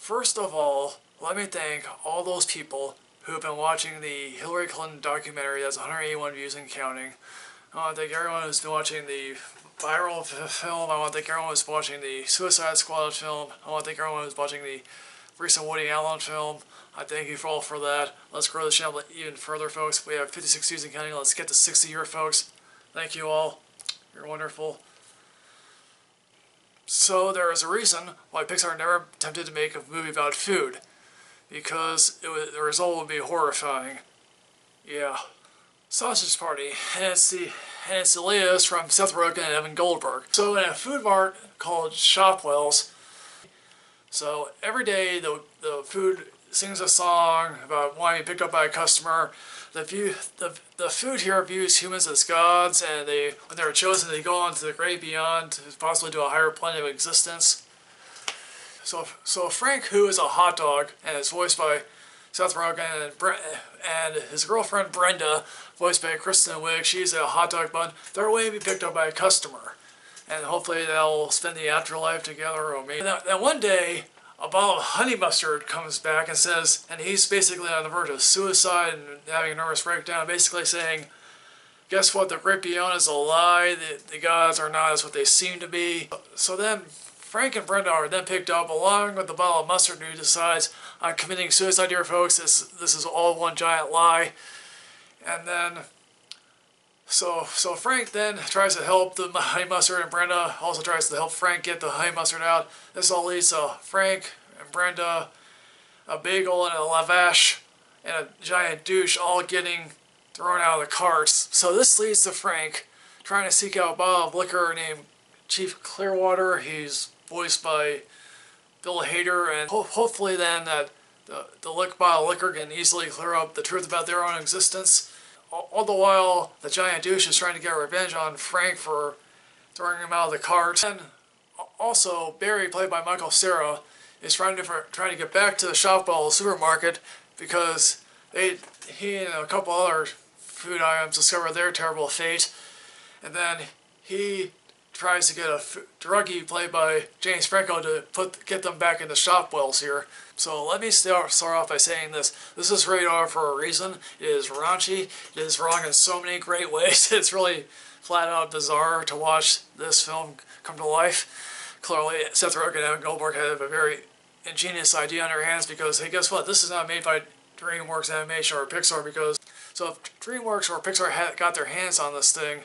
First of all, let me thank all those people who have been watching the Hillary Clinton documentary that's 181 views and counting. I want to thank everyone who's been watching the viral film. I want to thank everyone who's watching the Suicide Squad film. I want to thank everyone who's watching the recent Woody Allen film. I thank you for all for that. Let's grow the channel even further, folks. We have 56 views and counting. Let's get to 60 here, folks. Thank you all. You're wonderful. So there is a reason why Pixar never attempted to make a movie about food. Because the result would be horrifying. Yeah. Sausage Party. And it's the latest from Seth Rogan and Evan Goldberg. So in a food mart called Shopwell's, so every day the food sings a song about wanting to be picked up by a customer. The food here views humans as gods, and when they're chosen, they go on to the great beyond, to possibly to a higher plane of existence. So Frank, who is a hot dog, and is voiced by Seth Rogen, and his girlfriend Brenda, voiced by Kirsten Wiig, she's a hot dog bun. They're waiting to be picked up by a customer, and hopefully they'll spend the afterlife together. Or maybe then one day, a bottle of honey mustard comes back and says, and he's basically on the verge of suicide and having a nervous breakdown, basically saying, guess what, the great beyond is a lie, the gods are not as what they seem to be. So then Frank and Brenda are then picked up along with the bottle of mustard, who decides, I'm committing suicide here, folks, this is all one giant lie. And then So Frank then tries to help the honey mustard, and Brenda also tries to help Frank get the honey mustard out. This all leads to Frank and Brenda, a bagel and a lavash, and a giant douche all getting thrown out of the carts. So this leads to Frank trying to seek out a bottle of liquor named Chief Clearwater. He's voiced by Bill Hader, and hopefully then that the bottle of liquor can easily clear up the truth about their own existence. All the while, the giant douche is trying to get revenge on Frank for throwing him out of the cart. And also, Barry, played by Cera, is trying to get back to the Shopwell supermarket because he and a couple other food items discover their terrible fate. And then he tries to get a druggie, played by James Franco, to get them back into Shopwell's here. So let me start off by saying this. This is rated R for a reason. It is raunchy. It is wrong in so many great ways. It's really flat out bizarre to watch this film come to life. Clearly, Seth Rogen and Evan Goldberg have a very ingenious idea on their hands, because, hey, guess what? This is not made by DreamWorks Animation or Pixar, because, so if DreamWorks or Pixar had got their hands on this thing,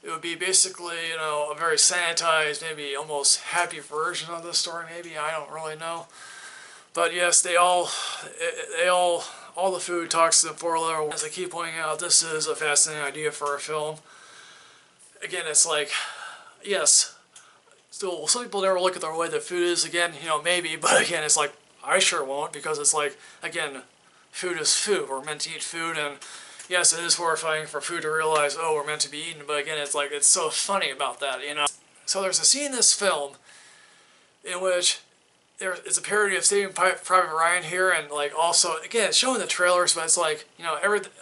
it would be basically, a very sanitized, maybe almost happy version of the story, maybe. I don't really know. But yes, all the food talks to the four-letter words. As I keep pointing out, this is a fascinating idea for a film. Again, it's like, yes, so some people never look at the way that food is, again, maybe, but again, it's like, I sure won't, because it's like, again, food is food. We're meant to eat food, and yes, it is horrifying for food to realize, oh, we're meant to be eaten, but again, it's like, it's so funny about that, So there's a scene in this film in which it's a parody of Saving Private Ryan here, and like also, again, it's showing the trailers, but it's like,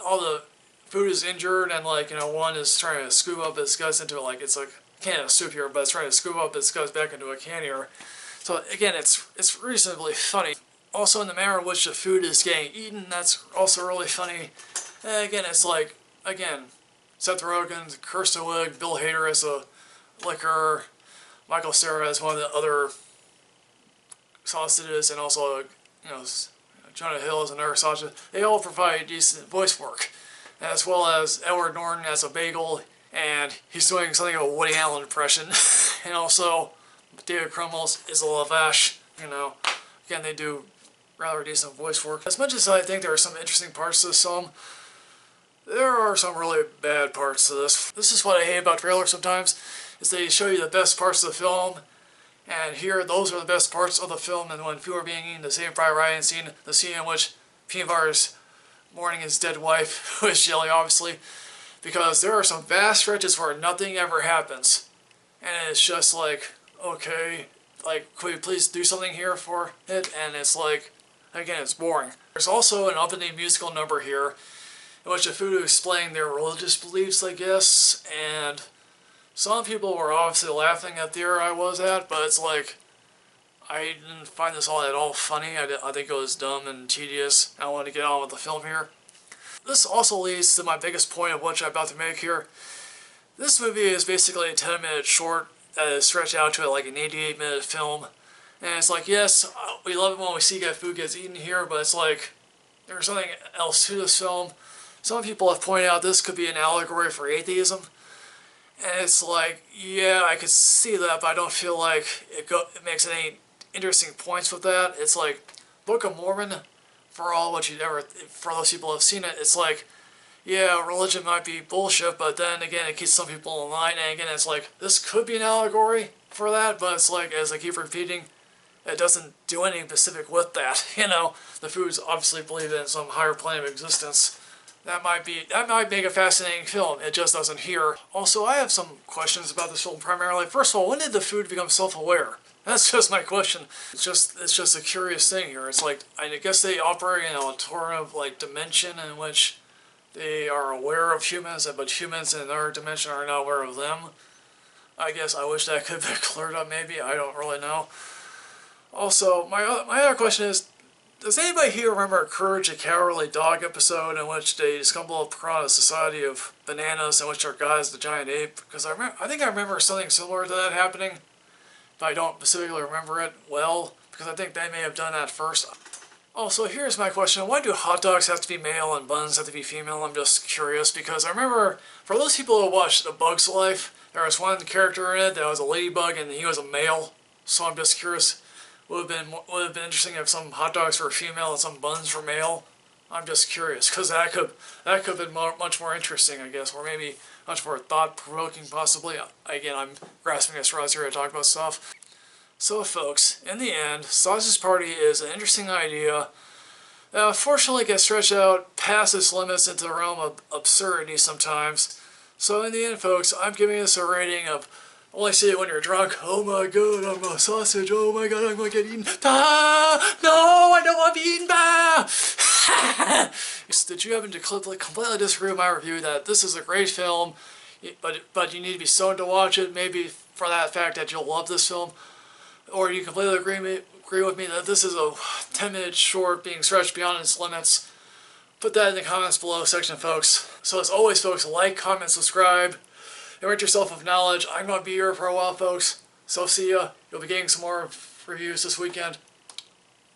all the food is injured, and like, one is trying to scoop up his guts into like, it's like a can of soup here, but it's trying to scoop up his guts back into a can here. So again, it's reasonably funny. Also, in the manner in which the food is getting eaten, that's also really funny. And again, it's like, Seth Rogen, Kirsten Wiig, Bill Hader as a liquor, Cera as one of the other sausages, and also, Jonah Hill as another sausage. They all provide decent voice work, as well as Edward Norton as a bagel, and he's doing something of a Woody Allen impression. And also, David Krumholtz is a lavash. Again, they do rather decent voice work. As much as I think there are some interesting parts to this film, there are some really bad parts to this. This is what I hate about trailers sometimes, is they show you the best parts of the film, and here, those are the best parts of the film, and when people are being eaten, the Saving Private Ryan scene, the scene in which Peanut Butter is mourning his dead wife, who is Jelly, obviously, because there are some vast stretches where nothing ever happens, and it's just like, okay, like, could we please do something here for it? And it's like, again, it's boring. There's also an opening musical number here, in which the food explain their religious beliefs, I guess, and some people were obviously laughing at the era I was at, but it's like, I didn't find this all at all funny. I think it was dumb and tedious. I want to get on with the film here. This also leads to my biggest point of what I'm about to make here. This movie is basically a 10-minute short that is stretched out to like an 88-minute film. And it's like, yes, we love it when we see food gets eaten here, but it's like, there's something else to this film. Some people have pointed out this could be an allegory for atheism. And it's like, yeah, I could see that, but I don't feel like it makes any interesting points with that. It's like, Book of Mormon, for those people who have seen it, it's like, yeah, religion might be bullshit, but then again, it keeps some people in line, and again, it's like, this could be an allegory for that, but it's like, as I keep repeating, it doesn't do anything specific with that. The foods obviously believe in some higher plane of existence. That might make a fascinating film. It just doesn't here. Also, I have some questions about this film primarily. First of all, when did the food become self-aware? That's just my question. It's just a curious thing here. It's like, I guess they operate in an alternative dimension in which they are aware of humans, but humans in their dimension are not aware of them. I guess I wish that could be cleared up maybe. I don't really know. Also, my other question is, does anybody here remember Courage the Cowardly Dog episode in which they stumble upon a society of bananas in which our guy is the giant ape? Because I think I remember something similar to that happening, but I don't specifically remember it well, because I think they may have done that first. Also, here's my question. Why do hot dogs have to be male and buns have to be female? I'm just curious, because I remember, for those people who watched A Bug's Life, there was one character in it that was a ladybug and he was a male, so I'm just curious. Would have been interesting if some hot dogs were female and some buns were male. I'm just curious, because that could have been much more interesting, I guess, or maybe much more thought-provoking, possibly. Again, I'm grasping at straws here to talk about stuff. So, folks, in the end, Sausage Party is an interesting idea that unfortunately gets stretched out past its limits into the realm of absurdity sometimes. So, in the end, folks, I'm giving this a rating of only see it when you're drunk. Oh my god, I'm a sausage. Oh my god, I'm going to get eaten. Ah! No, I don't want to be eaten. Ah! Did you happen to completely disagree with my review that this is a great film, but you need to be stoned to watch it, maybe for that fact that you'll love this film? Or you completely agree with me that this is a 10-minute short being stretched beyond its limits? Put that in the comments below section, folks. So as always, folks, like, comment, subscribe. Enrich yourself with knowledge. I'm going to be here for a while, folks. So see ya. You'll be getting some more reviews this weekend.